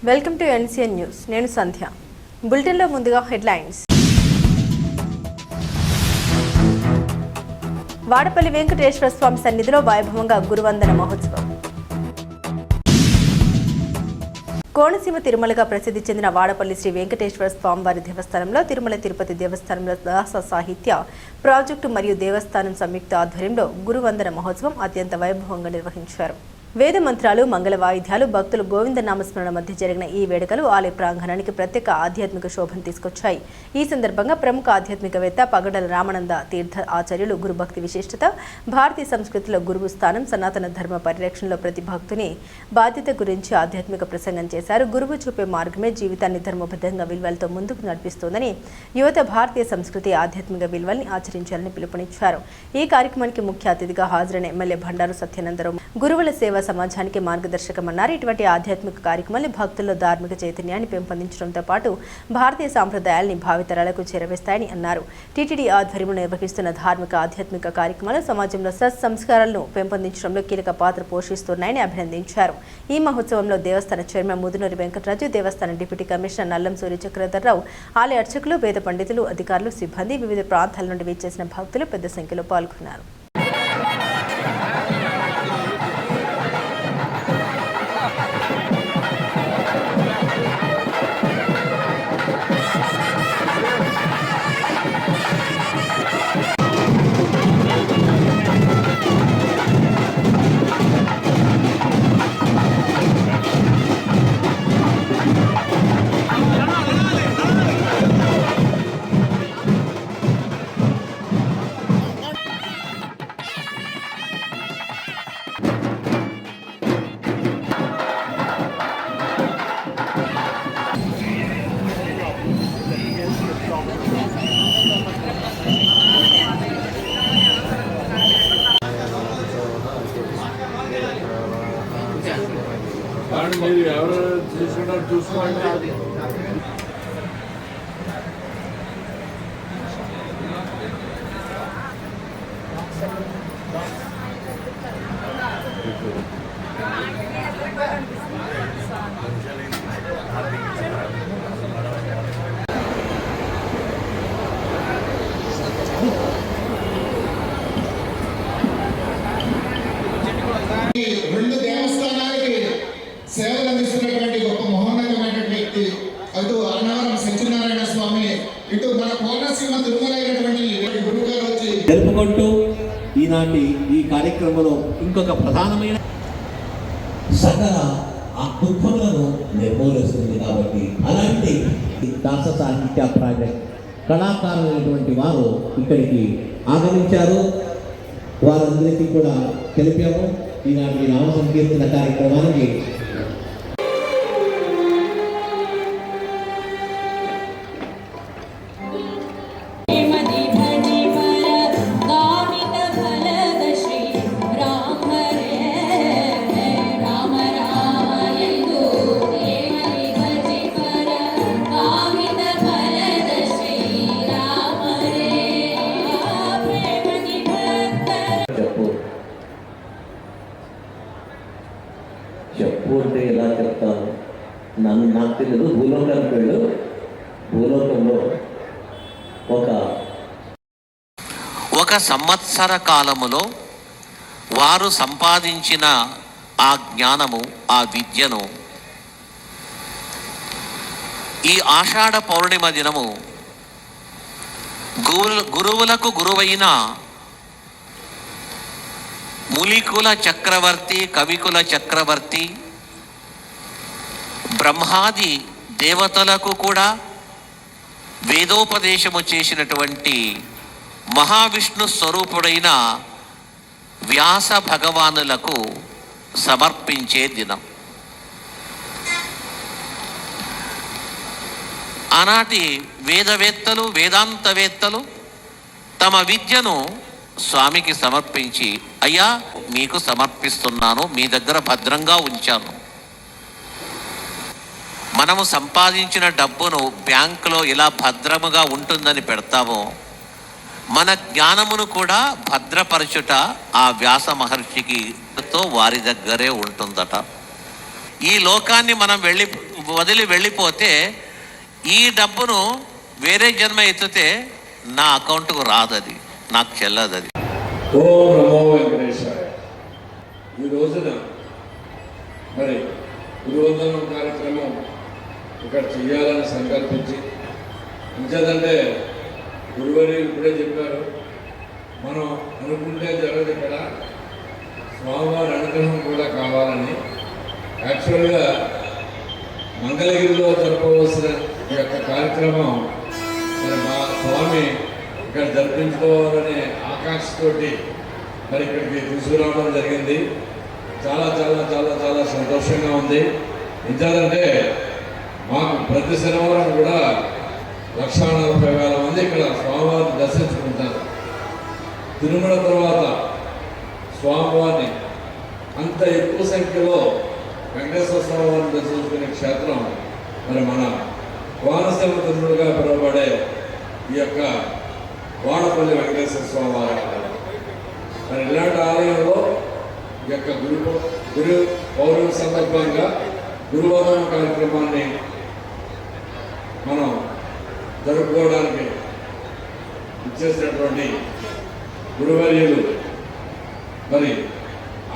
Welcome to NCN news. నేను సంధ్య. బులెటిన్లో ముందుగా హెడ్లైన్స్. వాడపల్లి వెంకటేశ్వర స్వామి సన్నిధిలో వైభవంగా గురువందన మహోత్సవం. కోనసీమ తిరుమలగా ప్రసిద్ధి చెందిన వాడపల్లి శ్రీ వెంకటేశ్వర స్వామివారి దేవస్థానంలో తిరుమల తిరుపతి దేవస్థానంలో దాస సాహిత్య ప్రాజెక్టు మరియు దేవస్థానం సంయుక్త ఆధ్వర్యంలో గురువందన మహోత్సవం అత్యంత వైభవంగా నిర్వహించారు. వేద మంత్రాలు, మంగళ వాయిద్యాలు, భక్తులు గోవింద నామస్మరణ మధ్య జరిగిన ఈ వేడుకలు ఆలయ ప్రాంగణానికి ప్రత్యేక ఆధ్యాత్మిక శోభను తీసుకొచ్చాయి. ఈ సందర్భంగా ప్రముఖ ఆధ్యాత్మికవేత్త పగడల రామానంద తీర్థ ఆచార్యులు గురుభక్తి విశిష్టత, భారతీయ సంస్కృతిలో గురువు స్థానం, సనాతన ధర్మ పరిరక్షణలో ప్రతి భక్తుని బాధ్యత గురించి ఆధ్యాత్మిక ప్రసంగం చేశారు. గురువు చూపే మార్గమే జీవితాన్ని ధర్మబద్ధంగా విలువలతో ముందుకు నడిపిస్తోందని, యువత భారతీయ సంస్కృతి ఆధ్యాత్మిక విలువల్ని ఆచరించాలని పిలుపునిచ్చారు. ఈ కార్యక్రమానికి ముఖ్య అతిథిగా హాజరైన ఎమ్మెల్యే బండారు సత్యానందరావు గురువుల సేవ సమాజానికి మార్గదర్శకమన్నారు. ఇటువంటి ఆధ్యాత్మిక కార్యక్రమాన్ని భక్తుల్లో ధార్మిక చైతన్యాన్ని పెంపొందించడంతో పాటు భారతీయ సాంప్రదాయాల్ని భావితరాలకు చేరవేస్తాయని అన్నారు. టీటీడీ ఆధ్వర్యంలో నిర్వహిస్తున్న ధార్మిక ఆధ్యాత్మిక కార్యక్రమాలు సమాజంలో సత్సంస్కారాలను పెంపొందించడంలో కీలక పాత్ర పోషిస్తున్నాయని అభినందించారు. ఈ మహోత్సవంలో దేవస్థాన చైర్మన్ ముదునూరి వెంకటరాజు, దేవస్థాన డిప్యూటీ కమిషనర్ నల్లం సూర్య చక్రధర్రావు, ఆలయ అర్చకులు, వేద పండితులు, అధికారులు, సిబ్బంది, వివిధ ప్రాంతాల నుండి విచ్చేసిన భక్తులు పెద్ద సంఖ్యలో పాల్గొన్నారు. మీరు ఎవరు తీసుకుంటారు చూసుకోండి. రెండు దేవస్థానాలకి సేవలు అందిస్తున్నటువంటి గొప్ప మహోన్నతమైనటువంటి వ్యక్తి అటు అన్నవరం సత్యనారాయణ స్వామి, ఇటు మన కోనసీమ తిరుమల అయినటువంటి గురువు గారు వచ్చి జరుపుకుంటూ ఈనాటి ఈ కార్యక్రమంలో ఇంకొక ప్రధానమైన సకల దుఃఖములను నిర్మూలిస్తుంది. కాబట్టి అలాంటి దాస సాహిత్య ప్రాజెక్ట్ కళాకారులైనటువంటి వారు ఇక్కడికి ఆగమించారు. వారందరికీ కూడా తెలిపాము. ఈనాటి నామ సంకీర్తన కార్యక్రమానికి చెప్పు అంటే ఎలా చెప్తాను, నాకు తెలియదు. భూలోకానికి వెళ్ళు, భూలోకంలో ఒక సంవత్సర కాలములో వారు సంపాదించిన ఆ జ్ఞానము, ఆ విద్యను ఈ ఆషాఢ పౌర్ణిమ దినము గురువులకు గురువైన ములికుల చక్రవర్తి, కవికుల చక్రవర్తి, బ్రహ్మాది దేవతలకు కూడా వేదోపదేశము చేసినటువంటి మహావిష్ణు స్వరూపుడైన వ్యాస భగవానులకు సమర్పించే దినం. ఆనాటి వేదవేత్తలు, వేదాంతవేత్తలు తమ విద్యను స్వామికి సమర్పించి, అయ్యా మీకు సమర్పిస్తున్నాను, మీ దగ్గర భద్రంగా ఉంచాను. మనము సంపాదించిన డబ్బును బ్యాంకులో ఇలా భద్రముగా ఉంటుందని పెడతామో, మన జ్ఞానమును కూడా భద్రపరచుట ఆ వ్యాస మహర్షికి వారి దగ్గరే ఉంటుందట. ఈ లోకాన్ని మనం వదిలి వెళ్ళిపోతే ఈ డబ్బును వేరే జన్మ ఎత్తితే నా అకౌంట్కు రాదు, అది నాకు చెల్లదు. అది ఓం నమో వెంకటేశాయ. ఈ రోజున మరి గురువందనం కార్యక్రమం ఇక్కడ చెయ్యాలని సంకల్పించి, ఇంకేదంటే గురువారి ఇప్పుడే చెప్పారు, మనం అనుకుంటే జరగదు, ఇక్కడ స్వామివారి అనుగ్రహం కూడా కావాలని. యాక్చువల్గా మంగళగిరిలో జరపవలసిన ఈ యొక్క కార్యక్రమం మరి మా స్వామి ఇక్కడ జరిపించుకోవాలనే ఆకాంక్షతోటి మరి ఇక్కడికి తీసుకురావడం జరిగింది. చాలా చాలా చాలా చాలా సంతోషంగా ఉంది. ఇంకేదంటే మాకు ప్రతి శనివారం కూడా 1,40,000 మంది ఇక్కడ స్వామివారిని దర్శించుకుంటారు. తిరుమల తర్వాత స్వామివారిని అంత ఎక్కువ సంఖ్యలో వెంకటేశ్వర స్వామివారిని దర్శించుకునే క్షేత్రం మరి మన కోనసీమ తిరుమలగా పిలువబడే ఈ యొక్క వాడపల్లి వెంకటేశ్వర స్వామివారి ఆలయం. మరి ఇలాంటి ఆలయంలో ఈ యొక్క గురు పౌర్ణమి సందర్భంగా గురువందనం కార్యక్రమాన్ని మనం జరుపుకోవడానికి ఇచ్చేసినటువంటి గురువర్యులు మరి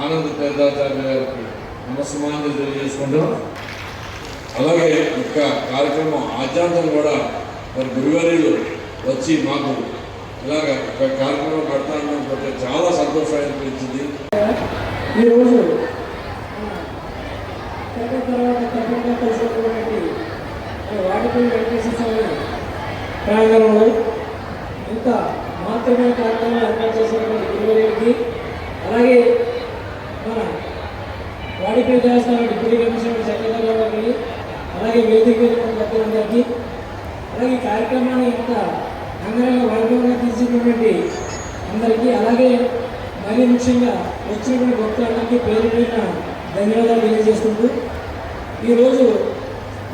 ఆనంద తీర్థాచార్య గారికి నమస్కారాలు తెలియజేసుకుంటాం. అలాగే యొక్క కార్యక్రమం ఆద్యాంతం కూడా మరి గురువర్యులు వచ్చి మాకు ఇలాగ ఒక కార్యక్రమం పెడతానని చాలా సంతోషం అనిపించింది. ఈరోజు తర్వాత తప్పకుండా కలిసినటువంటి వాడపల్లి వెంకటేశ్వర స్వామి ప్రాంగణంలో ఇంత మాత్రమే కార్యక్రమం ఏర్పాటు చేసినటువంటి గురువులకి, అలాగే మన వాడిపల్లి దేవస్థానం డిప్యూటీ కమిషనర్ సెక్రటరీ గారికి, అలాగే వేదిక పెద్దలందరికీ, అలాగే ఈ కార్యక్రమాన్ని ఇంత అంగరంగ వైభవంగా తీసినటువంటి అందరికీ, అలాగే మరీ ముఖ్యంగా వచ్చినటువంటి భక్తులందరికీ పేరు పేరున ధన్యవాదాలు తెలియజేసుకుంటూ, ఈరోజు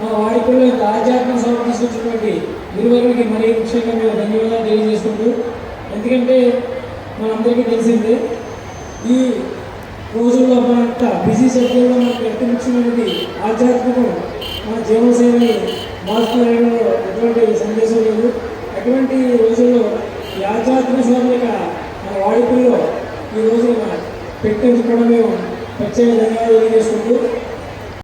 మా వాడిపల్లిలో ఇంత ఆధ్యాత్మిక సభ తీసుకొచ్చినటువంటి గురువులకి మరీ ముఖ్యంగా మేము ధన్యవాదాలు తెలియజేసుకుంటూ, ఎందుకంటే మనందరికీ తెలిసిందే ఈ రోజుల్లో మన బిజీ షెడ్యూల్లో మనకు ఎంత ముఖ్యమైనది ఆధ్యాత్మికం మన జీవనశైలిని మార్చుకోవడంలో ఎటువంటి సందేశం లేదు. అటువంటి రోజుల్లో ఈ ఆధ్యాత్మిక సభ మన వాడిపల్లిలో ఈ రోజున పెట్టించుకోవడం మేము ప్రత్యేక ధన్యవాదాలు తెలియజేసుకుంటూ,